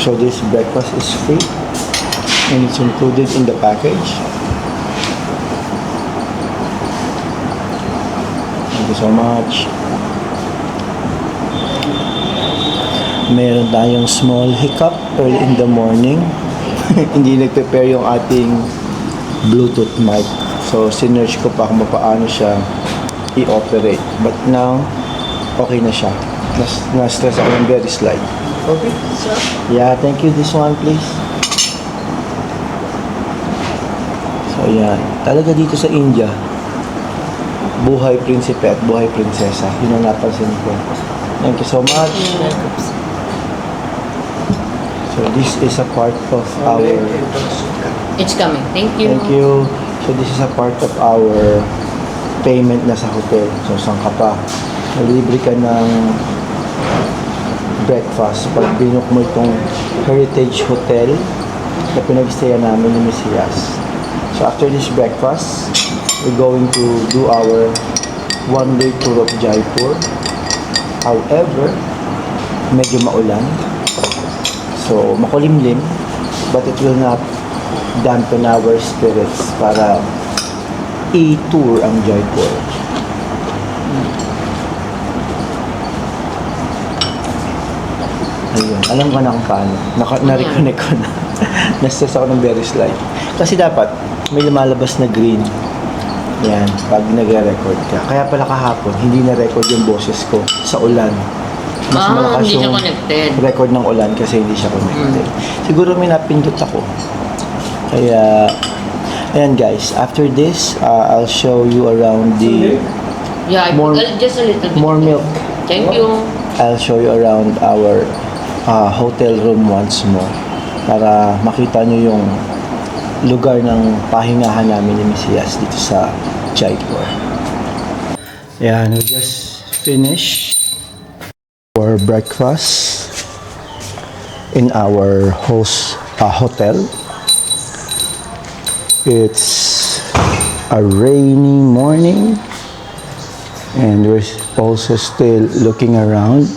So this breakfast is free and it's included in the package. Thank you so much. Meron tayong small hiccup early in the morning. Hindi nag-prepare yung ating Bluetooth mic. So, sinerge ko pa kung paano siya i-operate. But now, okay na siya. Na-stress ako ng very slight. Okay, sir. Yeah, thank you. This one, please. So, yan. Talaga dito sa India, buhay prinsipe at buhay prinsesa. Yun ang napansin ko. Thank you so much. So, this is a part of our... It's coming. Thank you. Thank you. So, this is a part of our payment na sa hotel. So, saan ka pa? Nalibre ka ng breakfast pag binok mo itong Heritage Hotel na pinag-stayan namin ni Miss Yas. So, after this breakfast, we're going to do our one-day tour of Jaipur. However, medyo maulan. So, makulimlim, but it will not dampen our spirits para i-tour ang Jaipur. Ayun, alam ko na kung paano. Na-reconnect ko na. Na-stress ako ng very slight. Kasi dapat, may lumalabas na green. Yan, pag nag-record ka. Kaya pala kahapon, hindi na-record yung boses ko sa ulan. Mas malakas hindi siya yung connected. record ng ulan kasi hindi siya connected. Siguro may napindot ako. Kaya, ayan guys, after this, I'll show you around the Yeah, More- just a little bit. more milk. Thank you. I'll show you around our hotel room once more para makita nyo yung lugar ng pahingahan namin ni Miss Yas dito sa Jaipur. Ayan, we just finished our breakfast in our hotel. It's a rainy morning and we're also still looking around.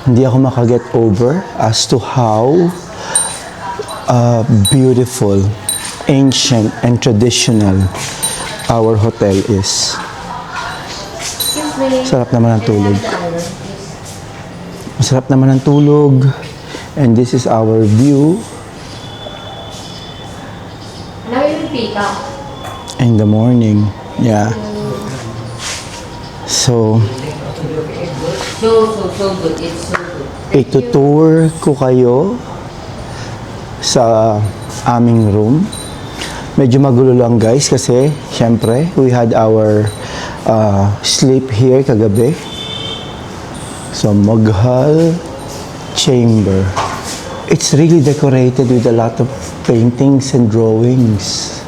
Hindi ako makaget over as to how beautiful, ancient, and traditional our hotel is. Sarap naman ang tulog. Masarap naman ang tulog. And this is our view in the morning. Yeah. So, So good. It's so good. itutour ko kayo sa aming room. Medyo magulo lang guys kasi syempre we had our sleep here kagabi. So, Mughal chamber. It's really decorated with a lot of paintings and drawings.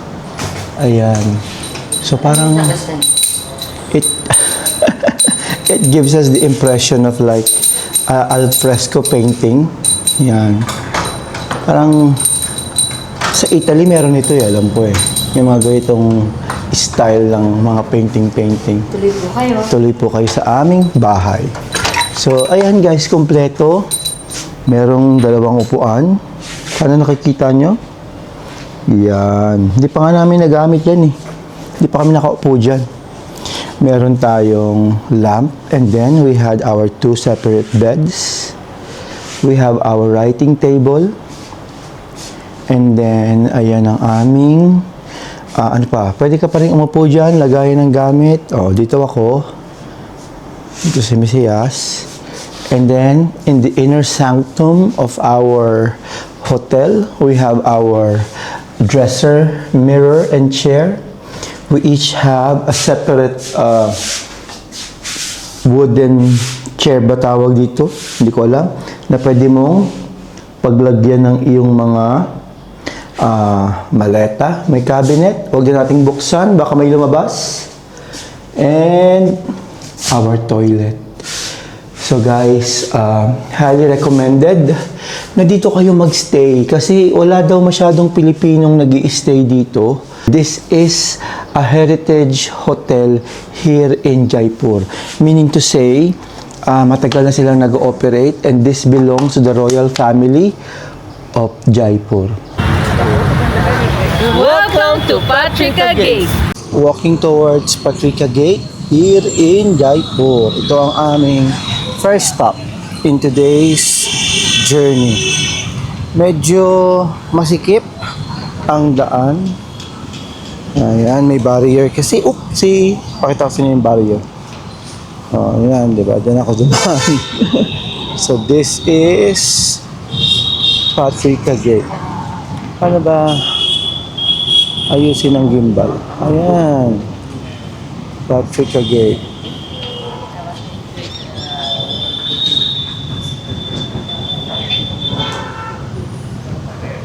Ayan. So, parang it it gives us the impression of like al fresco painting. Yan. Parang sa Italy meron ito eh, alam ko eh. Yung mga ganitong style ng mga painting. Tuloy po kayo. Tuloy po kayo sa aming bahay. So, ayan guys, kompleto. Merong 2 upuan. Sana nakikita nyo? Yan. Hindi pa nga namin nagamit yan eh. Hindi pa kami nakaupo dyan. Meron tayong lamp and then we had our 2 separate beds. We have our writing table and then ayan ang aming ano pa, pwede ka pa rin umupo dyan, lagayan ng gamit. Dito ako. Dito si Miss Yas. And then in the inner sanctum of our hotel, we have our dresser, mirror, and chair. We each have a separate wooden chair ba tawag dito? Hindi ko alam. Na pwede mong paglagyan ng iyong mga maleta. May cabinet. Huwag din nating buksan. Baka may lumabas. And our toilet. So guys, highly recommended na dito kayo magstay kasi wala daw masyadong Pilipinong nag-i-stay dito. This is a heritage hotel here in Jaipur. Meaning to say, matagal na silang nag-ooperate and this belongs to the royal family of Jaipur. Welcome to Patrika Gate. Walking towards Patrika Gate here in Jaipur. Ito ang aming first stop in today's journey. Medyo masikip ang daan. Ayan, may barrier kasi. Pakita ko sa inyo yung barrier. Oh, yan, di ba? Diyan ako dumaan. So, this is Patrika Gate. Paano ba ayusin ang gimbal? Ayan. Patrika Gate.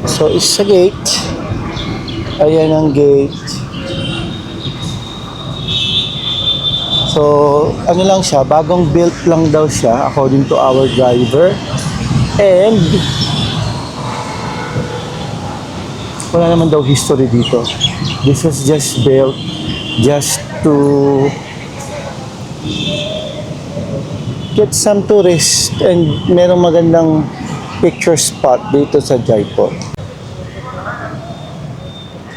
So, it's a gate. Ayan ang gate. So, ano lang siya, bagong built lang daw siya according to our driver. And wala naman daw history dito. This was just built just to get some tourists and merong magandang picture spot dito sa Jaipur.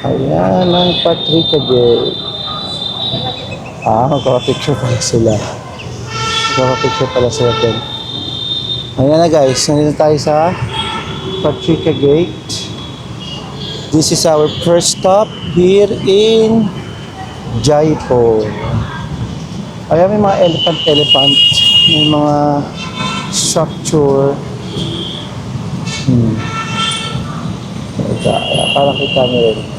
Ayan ang Patrika Gate. Magkaka-picture pala sila. Magkaka-picture pala sila din. Ayan na guys, nandito tayo sa Patrika Gate. This is our first stop here in Jaipur. Ayan, may mga elephant. May mga structure. Para kita nyo rin.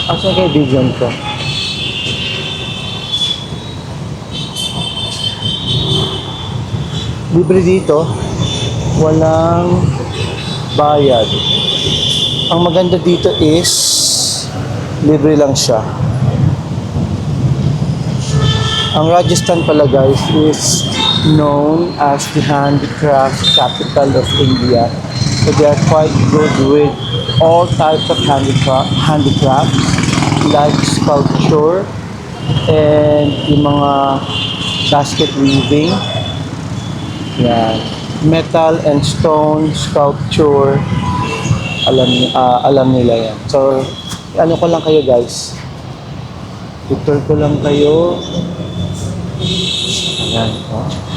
Asa kayo bigyan ko? Libre dito. Walang bayad. Ang maganda dito is libre lang siya. Ang Rajasthan pala guys is known as the handicraft capital of India. So they are quite good with all types of handicraft like sculpture and yung mga basket weaving. Yan. Metal and stone sculpture. Alam nila yan. So, ano ko lang kayo guys. Tutor ko lang kayo. Ayan. Oh.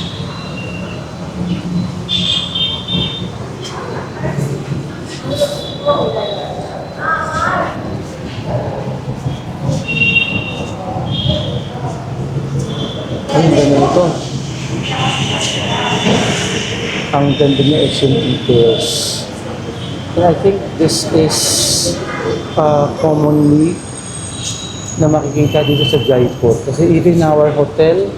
Ang ganda nito. Ang ganda niya action details. And I think this is commonly na makikita dito sa Jaipur. Kasi even our hotel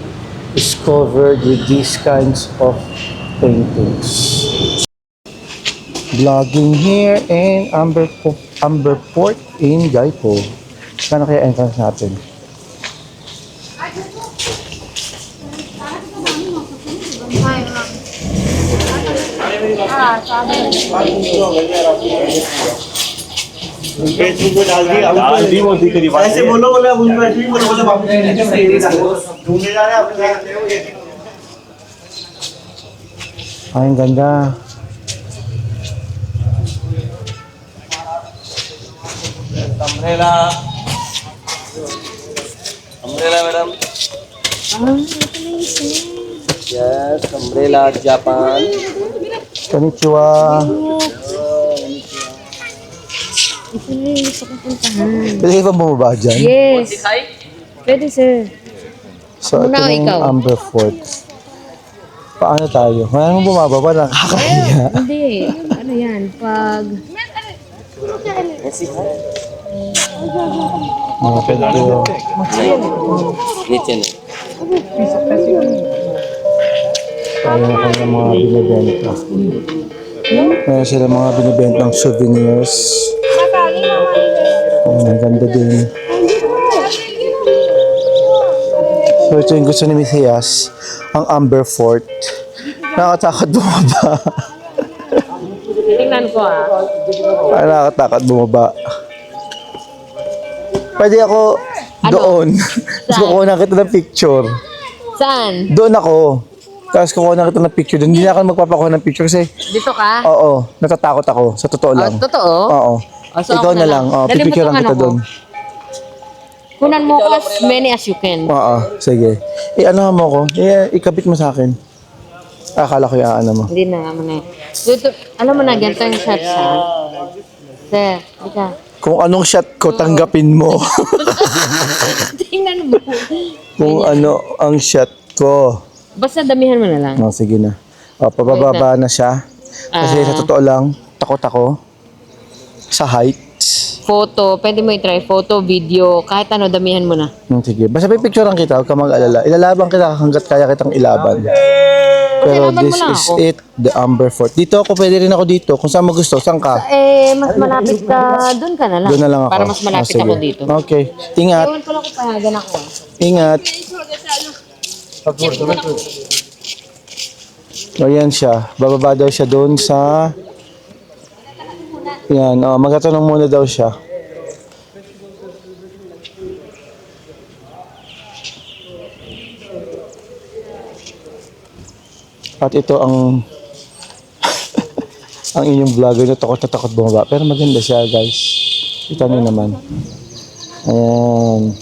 is covered with these kinds of paintings. Vlogging here in Amber Port in Jaipur. Kano kaya entrance natin? ऐसे बोलो बोले उनको ऐसे भी बोलो बोले बापू ढूंढने जा रहे हैं अपने Ay, ang ganda. Umbrella umbrella madam yes umbrella Japan Konnichiwa. Ito na yung gusto kong puntahan. Pwede kayo ba bumaba dyan? Yes. Pwede, sir. So, ito Muna na yung ikaw. Amber Fort. Paano tayo? Wala nang bumababa, nakakahiya. Hindi. Ano yan? Pag... Mga pwede. नीचे नहीं Ayan na kanya mga binibenta. Meron sila mga binibentang souvenirs. Ayan, ang ganda din. So, ito yung gusto ni Mesias, ang Amber Fort. Nakakatakot bumaba. Tingnan ko Nakakatakot bumaba. Pwede ako doon. Tapos kukuha kita ng picture. Saan? Doon ako. Tapos kukuha kita ng picture doon. Hindi na ako magpapakuha ng picture kasi, Dito ka? oo, natatakot ako. Sa totoo lang. Totoo? Oo. So Ikaw ako na lang. Oh, Dali mo pipicturean tong kita ano ko. doon. Kunan mo ko as many as you can. Oo, sige. Ano mo ko? Ikabit mo sa akin. Akala ko yung ano mo. Hindi na naman eh. Dito, alam mo na, ganito yung shots ha. Sir, ika. Kung anong shot ko, tanggapin mo. Tingnan mo. Kung ano ang shot ko. Basta damihan mo na lang. Oh, sige na. O, pabababa na siya. Kasi sa totoo lang, takot ako sa heights. Photo, pwede mo i-try. Photo, video, kahit ano, damihan mo na. Sige. Basta pipicturean kita, huwag ka mag-alala. Ilalaban kita hanggat kaya kitang ilaban. Pero Ilaban mo this lang is ako. it, the Amber Fort. Dito ako, pwede rin ako dito. Kung saan mo gusto, saan ka? Mas malapit ka, doon ka na lang. Doon na lang ako. Para mas malapit sige. ako dito. Okay. Ingat. Ewan ko lang kung pahagan ako. Ingat. O yan siya. Bababa daw siya doon sa... Yan. O, magtatanong muna daw siya. At ito ang... ang inyong vlogger na takot bumaba. Pero maganda siya, guys. Kita niyo naman. Ayan.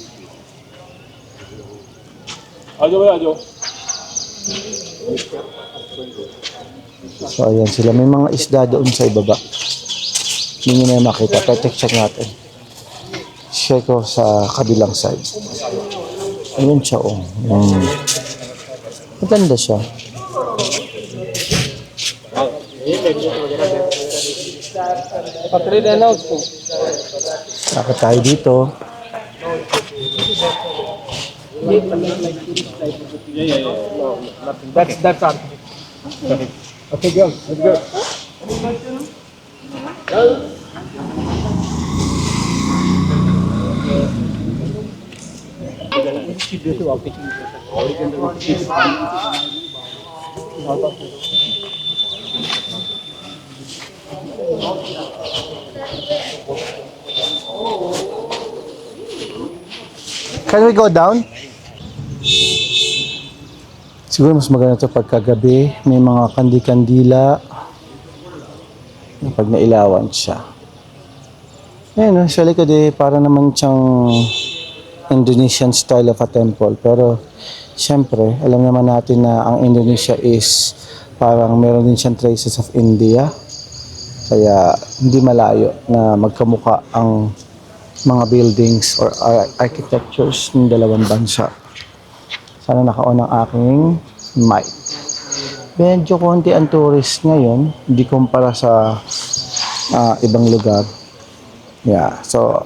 So, ayan sila. May mga isda doon sa ibaba. Hindi nyo na yung makita. Pero check natin. Check ko sa kabilang side. Ayun siya, oh. Maganda siya. Bakit tayo dito? That's our. Okay, go. Let's go. Can we go down? Siguro mas maganda ito pagkagabi. May mga kandi-kandila. Pag nailawan siya. Ayun, sa likod para naman siyang Indonesian style of a temple. Pero, syempre, alam naman natin na ang Indonesia is parang meron din siyang traces of India. Kaya, hindi malayo na magkamuka ang mga buildings or architectures ng dalawang bansa. Sana naka-on ang aking mic. Medyo konti ang tourist ngayon, hindi kumpara sa ibang lugar. Yeah, so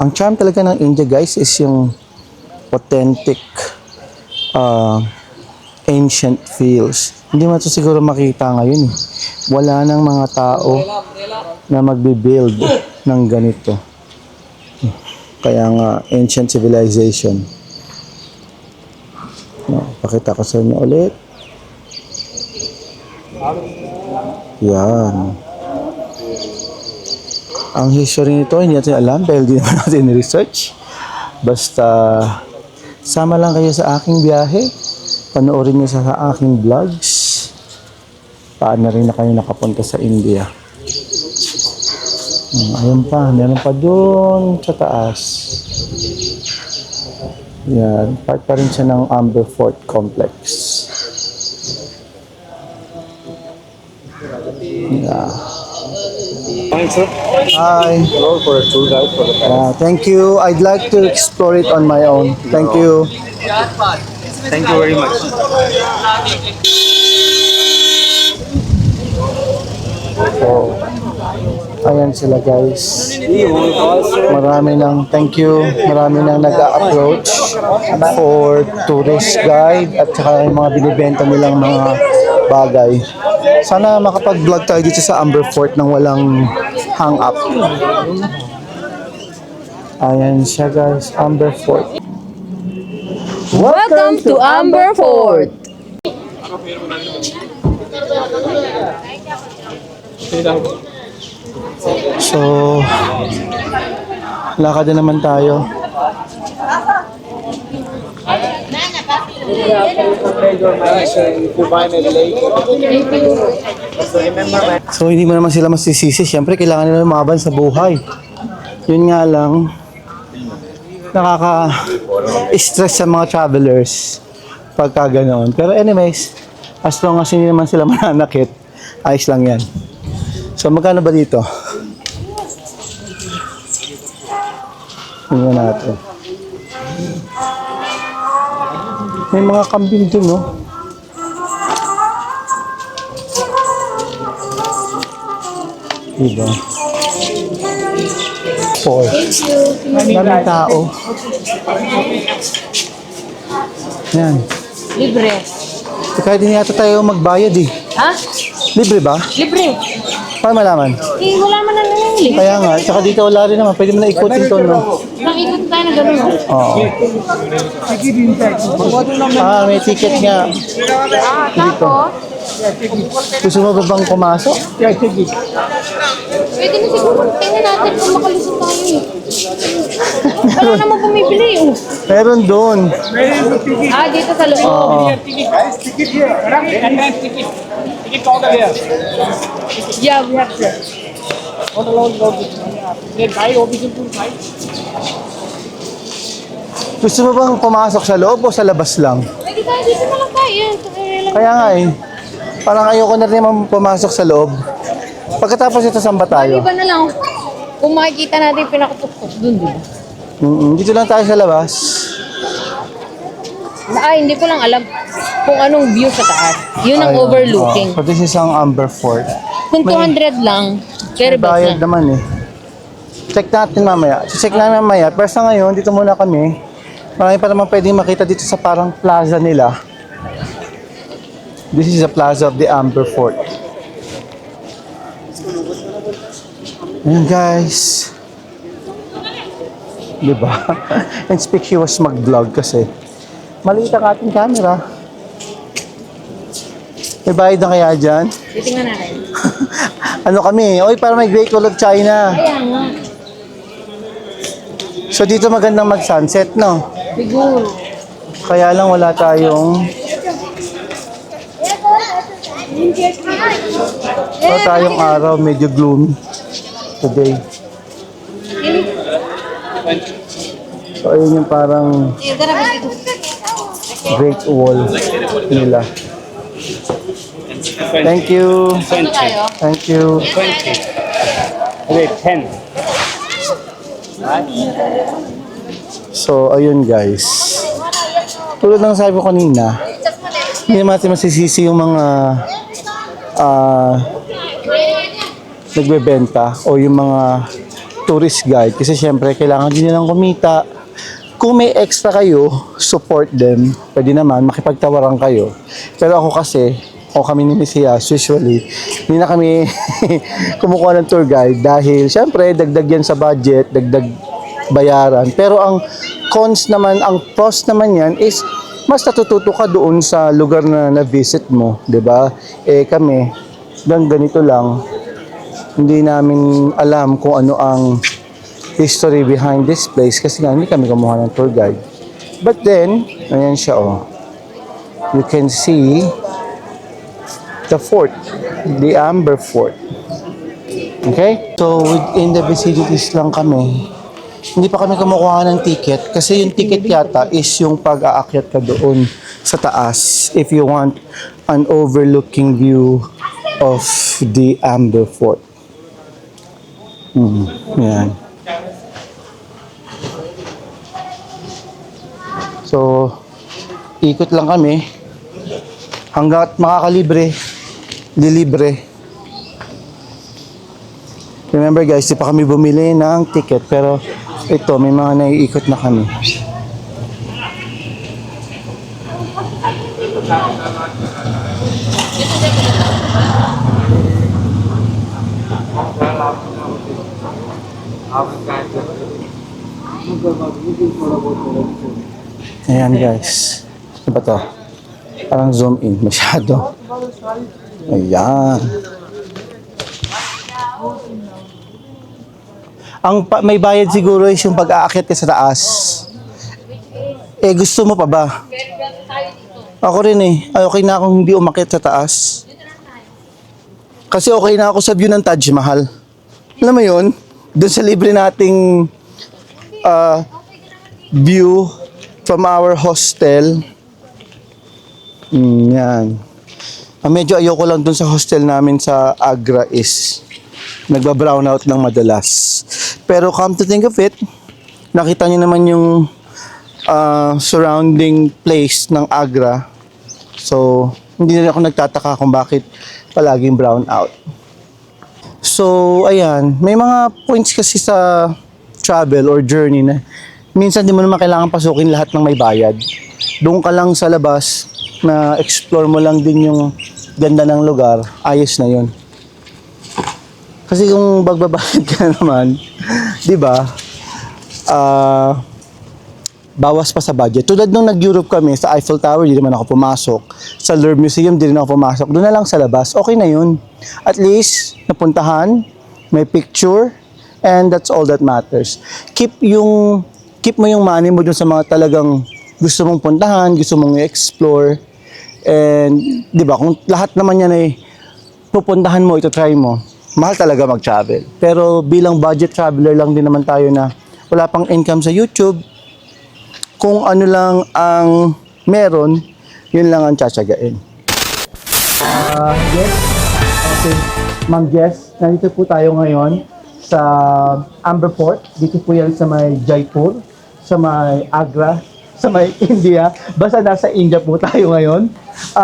ang charm talaga ng India, guys, is yung authentic ancient feels. Hindi mo ito siguro makita ngayon. Wala nang mga tao na magbe-build ng ganito. Kaya nga, ancient civilization. No, pakita ko sa inyo ulit. Yan. Ang history nito, hindi natin alam dahil di naman natin research. Basta, sama lang kayo sa aking biyahe. Panoorin niyo sa aking vlogs. Paano rin na kayo nakapunta sa India. Ayun pa, meron pa doon sa taas. Yan, part pa rin siya ng Amber Fort Complex. Yeah. Fine, sir. Hi. Hello for a tour guide for the Thank you. I'd like to explore it on my own. Thank you. Thank you very much. So, ayan sila, guys. Marami nang, thank you, marami nang nag-a-approach for tourist guide at saka yung mga binibenta nilang mga bagay. Sana makapag-vlog tayo dito sa Amber Fort nang walang hang-up. Ayan siya, guys, Amber Fort. Welcome to Amber Fort! So, lakad na naman tayo. So, hindi mo naman sila masisisi. Siyempre, kailangan nila lumaban sa buhay. Yun nga lang, nakaka-stress sa mga travelers pagka ganoon. Pero anyways, as long as hindi naman sila mananakit, ayos lang yan. So, magkano ba dito? Tingnan natin. May mga kambing dun, no? Diba? 4. Daming tao. Yan. Libre. Kahit hindi yata tayo magbayad eh. Ha? Libre ba? Libre. Paano malaman? Eh, wala man na nangyayari. Kaya nga, tsaka dito wala rin naman. Pwede mo na ikutin to, no? Nakikot tayo na gano'n. Oo. May ticket nga. Tapos, Gusto mo ba bang pumasok? pwede na siguro. Tingnan natin kung makalusot tayo eh. Wala naman bumibili oh. Meron doon. Ah, dito sa loob. Oo. Yeah, we have to. Gusto mo bang pumasok sa loob o sa labas lang? Pwede tayo dito na lang tayo. Kaya nga eh. Parang ayoko na rin naman pumasok sa loob. Pagkatapos ito, saan ba tayo? Iba na lang. Kung makikita natin yung pinakatuktok dun, di ba? Dito lang tayo sa labas. Ay, hindi ko lang alam kung anong view sa taas. Yun ang Ayun. overlooking. So this is ang Amber Fort. Kung 200 lang, very May bayad bad na. naman eh. Check natin mamaya. Check namin mamaya. Pero sa ngayon, dito muna kami. Marami pa naman pwedeng makita dito sa parang plaza nila. This is the plaza of the Amber Fort. Ayan guys. Diba? And speak she was mag-vlog kasi maliit ang ating camera. May bayad na kaya dyan? Titingnan natin. Ano kami? Oy, para may Great Wall of China. Kaya nga. So dito magandang mag-sunset, no? Siguro. Kaya lang wala tayong araw, medyo gloomy today. So ayun yung parang Great Wall nila. Thank you. Ito tayo. Thank you. Wait, 10. So ayun guys. Tulad ng sabi ko kanina, hindi naman natin masisisi yung mga nagbebenta o yung mga tourist guide kasi syempre kailangan din nilang kumita. Kung may extra kayo, support them. Pwede naman, makipagtawaran kayo. Pero ako kasi, o kami ni Mesias, usually, hindi na kami kumukuha ng tour guide dahil syempre, dagdag yan sa budget, dagdag bayaran. Pero ang cons naman, ang pros naman yan is mas natututo ka doon sa lugar na na-visit mo, 'di ba? Eh kami, ganito lang. Hindi namin alam kung ano ang history behind this place kasi nga hindi kami kumuha ng tour guide. But then, ayan siya oh. You can see the fort, the Amber Fort. Okay? So within the vicinities lang kami. Hindi pa kami kumukuha ng ticket kasi yung ticket yata is yung pag-aakyat ka doon sa taas if you want an overlooking view of the Amber Fort. Yan. So, ikot lang kami hanggat makakalibre, lilibre. Remember guys, di pa kami bumili ng ticket pero ito, may mga naiikot na kami. Ayan guys. Ano ba to? Parang zoom in masyado. Ayan. May bayad siguro is yung pag-aakyat ka sa taas. Eh gusto mo pa ba? Ako rin eh. Ay, okay na akong hindi umakyat sa taas. Kasi okay na ako sa view ng Taj Mahal. Alam mo yun? Doon sa libre nating view from our hostel. Yan. Medyo ayoko lang doon sa hostel namin sa Agra is nagba-brown out ng madalas. Pero come to think of it, nakita niyo naman yung surrounding place ng Agra. So, hindi na ako nagtataka kung bakit palaging brown out. So, ayan. May mga points kasi sa travel or journey na minsan di mo naman kailangan pasukin lahat ng may bayad. Doon ka lang sa labas na explore mo lang din yung ganda ng lugar, ayos na yun. Kasi kung magbabayad ka naman, di ba, bawas pa sa budget. Tulad nung nag-Europe kami, sa Eiffel Tower, di naman ako pumasok. Sa Louvre Museum, di rin ako pumasok. Doon na lang sa labas. Okay na yun. At least, napuntahan, may picture, and that's all that matters. Keep mo yung money mo dun sa mga talagang gusto mong puntahan, gusto mong i-explore. And, di ba, kung lahat naman yan ay pupuntahan mo, ito try mo, mahal talaga mag-travel. Pero bilang budget traveler lang din naman tayo na wala pang income sa YouTube, kung ano lang ang meron, yun lang ang tsatsagain. Yes, okay. Ma'am Jess, nandito po tayo ngayon sa Amber Fort. Dito po yan sa may Jaipur, sa may Agra, sa may India. Basta nasa India po tayo ngayon.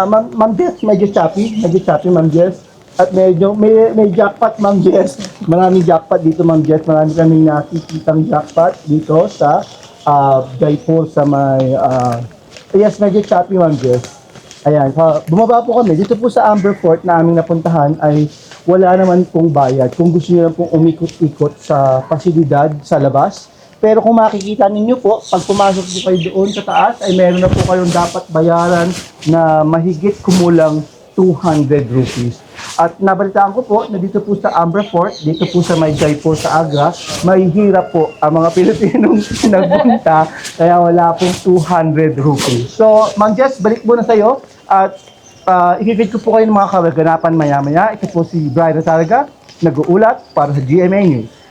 Ma'am Jess, medyo choppy, Ma'am Jess. At medyo, may jackpot, Ma'am Jess. Maraming jackpot dito, Ma'am Jess. Marami kaming nakikitang jackpot dito sa Jaipur sa may yes, medyo choppy, Ma'am Jess. Ayan, bumaba po kami. Dito po sa Amber Fort na aming napuntahan ay wala naman pong bayad. Kung gusto niyo lang pong umikot-ikot sa pasilidad sa labas. Pero kung makikita ninyo po, pag pumasok po kayo doon sa taas, ay meron na po kayong dapat bayaran na mahigit kumulang 200 rupees. At nabalitaan ko po na dito po sa Amber Fort, dito po sa may Jaipur sa Agra, may hirap po ang mga Pilipinong nagbunta, kaya wala pong 200 rupees. So, Ma'am Jess, balik muna sa'yo at i-feed ko po kayo ng mga kaganapan maya-maya. Ito po si Brian Targa, nag-uulat para sa GMA News.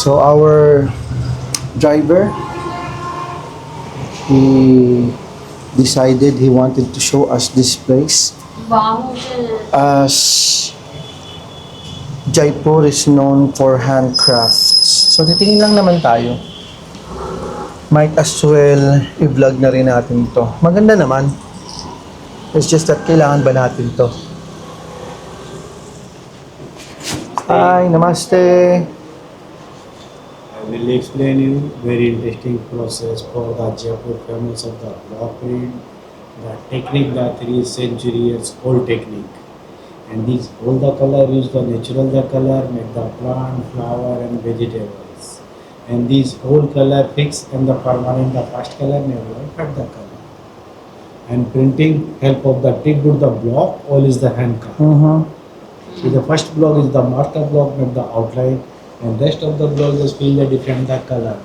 So our driver, he decided he wanted to show us this place. As Jaipur is known for handcrafts. So titingin lang naman tayo. Might as well i-vlog na rin natin to. Maganda naman. It's just that kailangan ba natin to? Hi, namaste. I will explain you very interesting process for the Jaipur famous of the block print, the technique, the 3 century years old technique. And these all the color use the natural the color, make the plant, flower and vegetables. And these whole color fixed and the permanent the first color never cut the color. And printing help of the tick with the block, all is the hand cut. So the first block is the marker block, make the outline. And rest of the block just fill the different the color.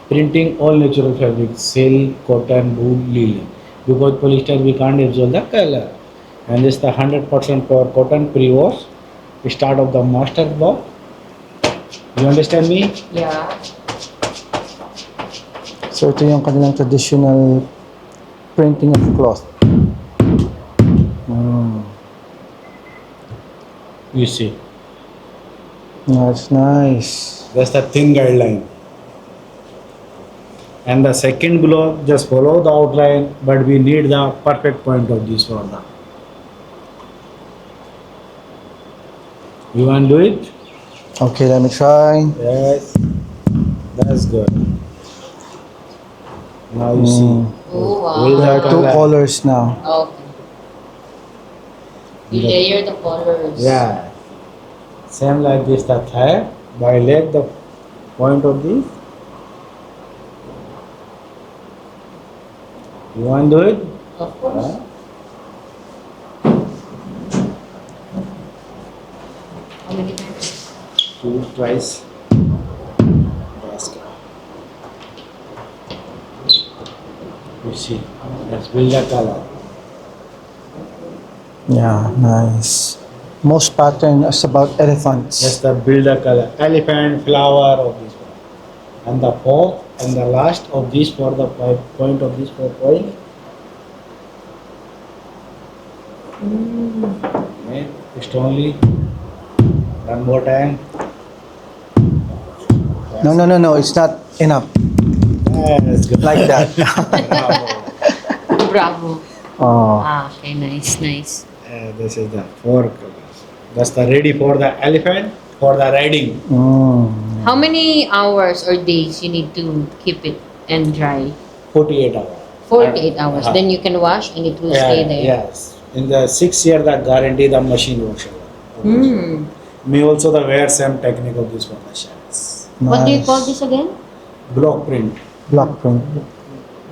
Printing all natural fabrics, silk, cotton, wool, linen. Because polyester we can't absorb the color. And this the 100% for cotton pre-wash. Start of the master block. You understand me? Yeah. So ito yung kanilang traditional printing of cloth. You see. That's nice. That's the thin guideline. And the second block, just follow the outline, but we need the perfect point of this for the. You want to do it? Okay, let me try. Yes. That's good. Now you see. Oh, Will wow. There are two Color. colors now. Okay. You layer the colors. Yeah. Same like this the third. Violate the point of this. You want to do it? Of course. How many times? Two, twice. Basket. You see. Let's build the color. Yeah, nice. Most pattern is about elephants. Just the build the color. Elephant, flower of this one. And the fourth and the last of this for the point of this 4 point. Okay. Just only one more time. No, it's not enough. Yes, good. Like that. Bravo. Oh. Ah, okay, nice, nice. This is the 4 colors. That's the ready for the elephant for the riding. Mm. How many hours or days you need to keep it and dry? 48 hours. 48 hours. Uh-huh. Then you can wash and it will Yeah, stay there. Yes. In the 6 year the guarantee the machine wash over. Hmm. Me also the wear same technique of this for the shirts. What do you Nice. call this again? Block print. Block print.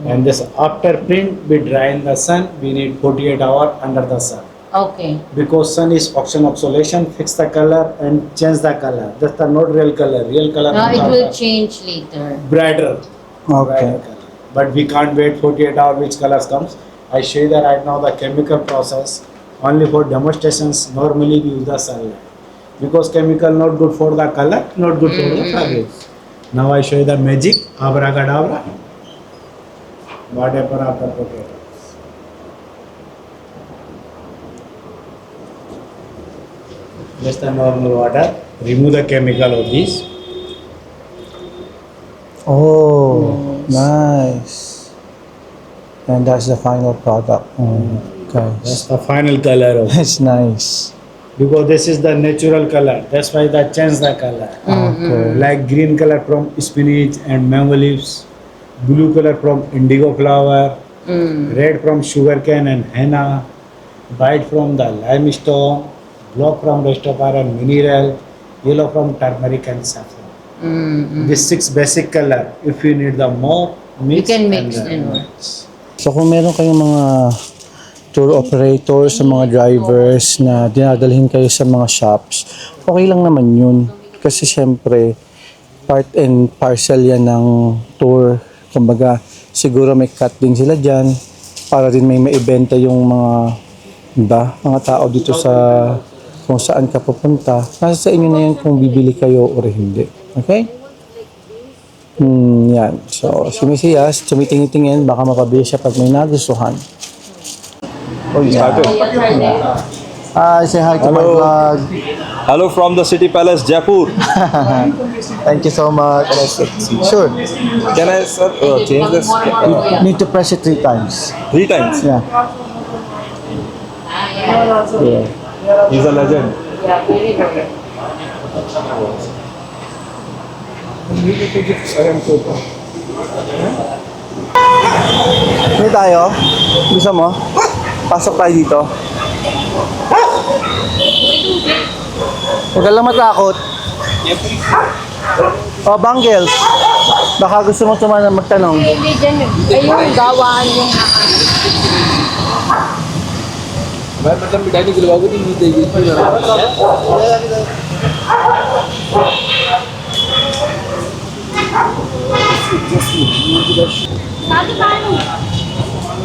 And this after print we dry in the sun, we need 48 hours under the sun. Okay. Because sun is oxygen oxidation, fix the color and change the color. That's the not real color. Real color Now comes it out will the change later. brighter. Okay. Brighter color. But we can't wait 48 hours which colors comes. I show you that right now the chemical process only for demonstrations. Normally we use the sunlight. Because chemical not good for the color, not good for the fabric. Now I show you the magic, abracadabra. Whatever after 48 hours. Just the normal water. Remove the chemical of this. Oh, nice. And that's the final product. Okay. That's the final color of it. That's nice. Because this is the natural color. That's why they change the color. Okay. Like green color from spinach and mango leaves, blue color from indigo flower, red from sugarcane and henna, white from the limestone, black from rastafari and mineral, yellow from turmeric and saffron. These 6 basic color. If you need the more, mix. You can mix and and match. So kung meron kayong mga tour operators, sa mga drivers na dinadalhin kayo sa mga shops, okay lang naman yun. Kasi syempre, part and parcel yan ng tour. Kumbaga, siguro may cut din sila dyan para din may maibenta yung mga tao dito sa kung saan ka pupunta. Nasa sa inyo na yan kung bibili kayo o hindi. Okay? Yan. So, si Mesias, tumitingin-tingin, baka mapabili siya pag may nagustuhan. Oh, yeah. Hi, say hi to my Hello. vlog. Hello from the City Palace, Jaipur. Thank you so much. Sure. Can I, sir, change this? You need to press it 3 times. 3 times. Yeah. Yeah. He's a legend. Yeah, very good. Hindi tayo? Gusto mo? Pasok tayo dito. Huwag ka lang matakot. O, Bangles. Baka gusto mo magtanong. Hindi dyan yun. Ay, yung gawaan yung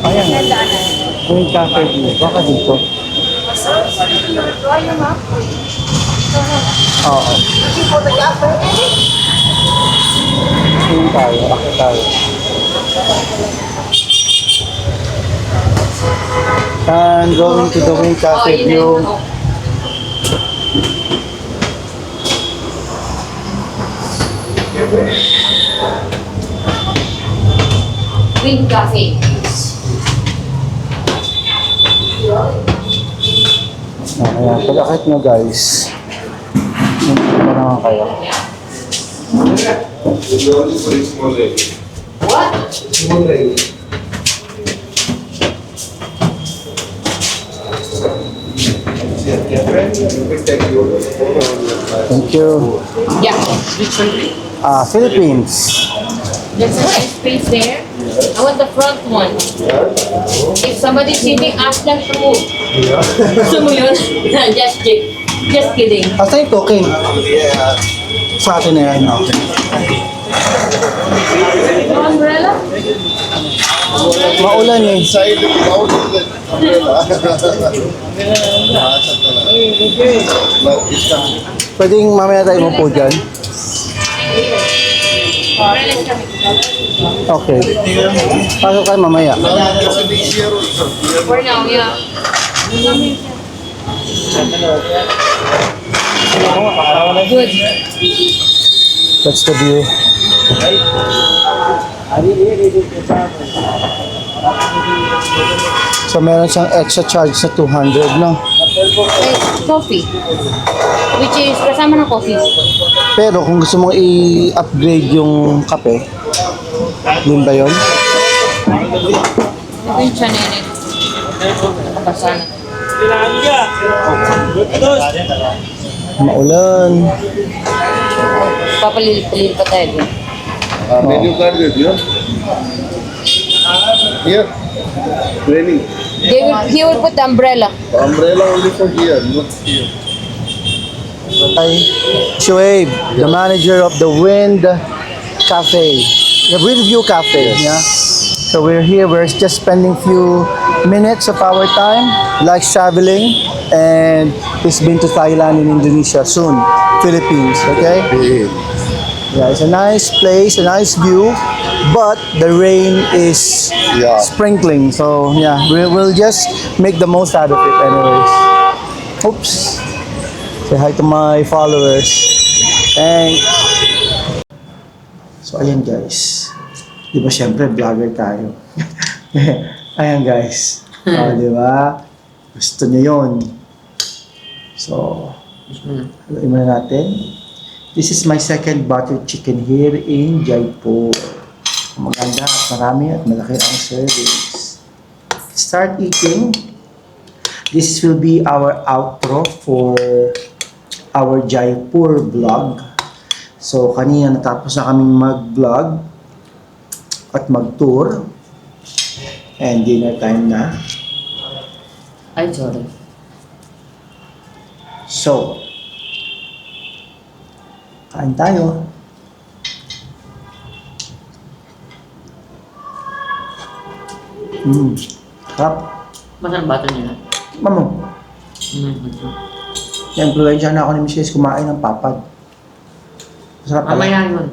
Ayan. Yung cafe mo. Baka dito. Oo. Tingin tayo. Akit tayo. And going to the Wing Cafe view. Green Cafe. Ayan, pag-akit nyo guys, Maganda naman kayo. Thank you. Yeah. Philippines. There's a nice space there. I want the front one. If somebody's sitting, ask them to move. Gusto mo yun? Just kidding. Asa yung token? Sa atin na yan. Okay. No umbrella? Maulan eh. Pwedeng mamaya tayo mo po dyan. Okay. Pasok kayo mamaya. For now, yeah. Good. That's the view. So meron siyang extra charge sa 200, no? Like coffee. Which is kasama ng coffee. Pero kung gusto mong i-upgrade yung kape, yun ba yun? Ito yung chanene. Nakapasa na. Maulan. Papalilit pa tayo dun. Menu card with you. Here. Training. He will put the umbrella. Umbrella only for here, not here. Hi, Shoaib, the manager of the Wind Cafe, the Windview Cafe. Yeah. So we're here. We're just spending few minutes of our time, like traveling, and he's been to Thailand and Indonesia soon, Philippines. Okay. Yeah, it's a nice place, a nice view, but the rain is sprinkling. So yeah, we'll just make the most out of it, anyways. Oops. Say hi to my followers. Thanks. So, ayan guys. Di ba syempre, vlogger tayo. Ayan guys. Di ba? Gusto nyo yun. So, haluin muna natin. This is my second butter chicken here in Jaipur. Maganda at marami at malaki ang service. Start eating. This will be our outro for our Jaipur vlog. So, kanina natapos na kaming mag-vlog at mag-tour. And dinner time na. Ay, sorry. So, kain tayo. Sarap. Masarap ba ito nila? Mamo. Na-influensya na ako ni Mrs. kumain ng papad. Masarap pala. Mamaya yun.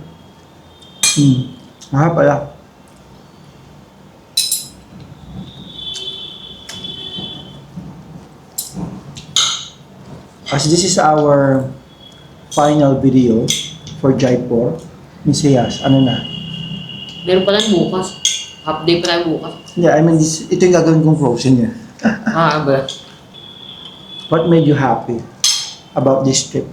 Mahal pala. As this is our final video for Jaipur, Miss Yas, ano na? Meron pa lang bukas. Half day pa tayo bukas. Yeah, I mean, ito yung gagawin kong frozen niya. Ba? What made you happy about this trip?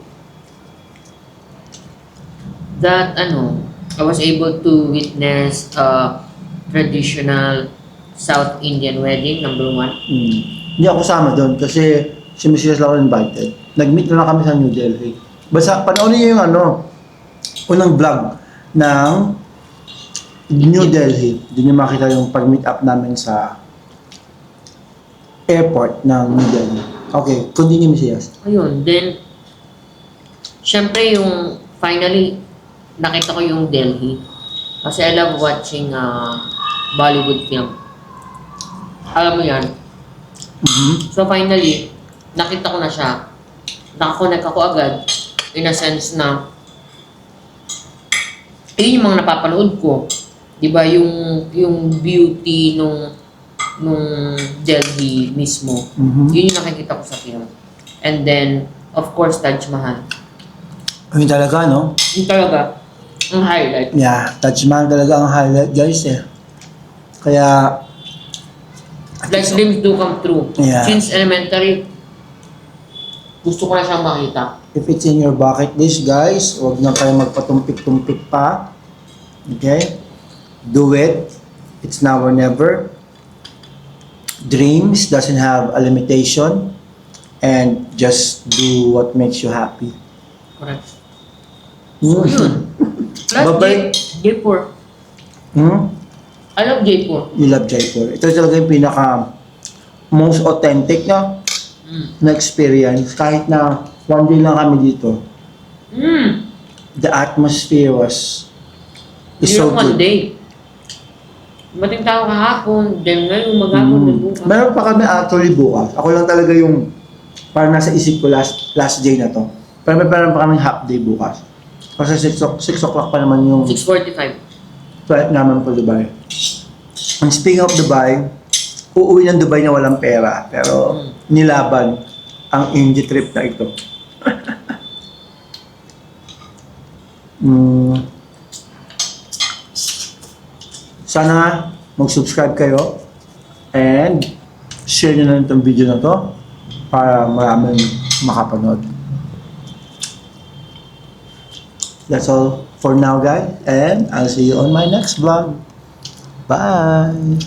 That, I was able to witness a traditional South Indian wedding, number one. Hindi ako kasama doon kasi si Miss Yas lang ako invited. Nag-meet na lang kami sa New Delhi. Basta panoorin niyo yung unang vlog ng New Delhi. Doon niyo makita yung pag-meet up namin sa airport ng New Delhi. Okay, continue Miss Yas. Ayun, then, syempre yung, finally, nakita ko yung Delhi. Kasi I love watching Bollywood film. Alam mo yan? So finally, nakita ko na siya. Nakakonect ako agad. In a sense na, yun yung mga napapanood ko. Diba, yung beauty nung Delhi mismo. Yun yung nakikita ko sa film. And then, of course, Taj Mahal. Ayun talaga, no? Yun talaga, ang highlight. Yeah, Taj Mahal talaga ang highlight, guys, eh. Kaya, Like dreams do come true. Yeah. Since elementary, Gusto ko na siyang makita. If it's in your bucket list, guys, huwag na kayo magpatumpik-tumpik pa. Okay? Do it. It's now or never. Dreams doesn't have a limitation. And just do what makes you happy. Correct. So, yun. Plus, Babay. Jaipur. I love Jaipur. You love Jaipur. Ito talaga yung pinaka most authentic na experience. Kahit na one day lang kami dito, the atmosphere is so One good. day. Mating tao kahapon, then ngayon maghapon, then bukas. Meron pa kami actually bukas. Ako lang talaga yung parang nasa isip ko last day na to. Pero meron pa kami half day bukas. Kasi 6 o'clock pa naman yung 6:45. flight naman po Dubai. And speaking of Dubai, uuwi ng Dubai na walang pera. Pero nilaban ang indie trip na ito. Sana mag-subscribe kayo and share nyo na itong video na to para maraming makapanood. That's all for now, guys, and I'll see you on my next vlog. Bye!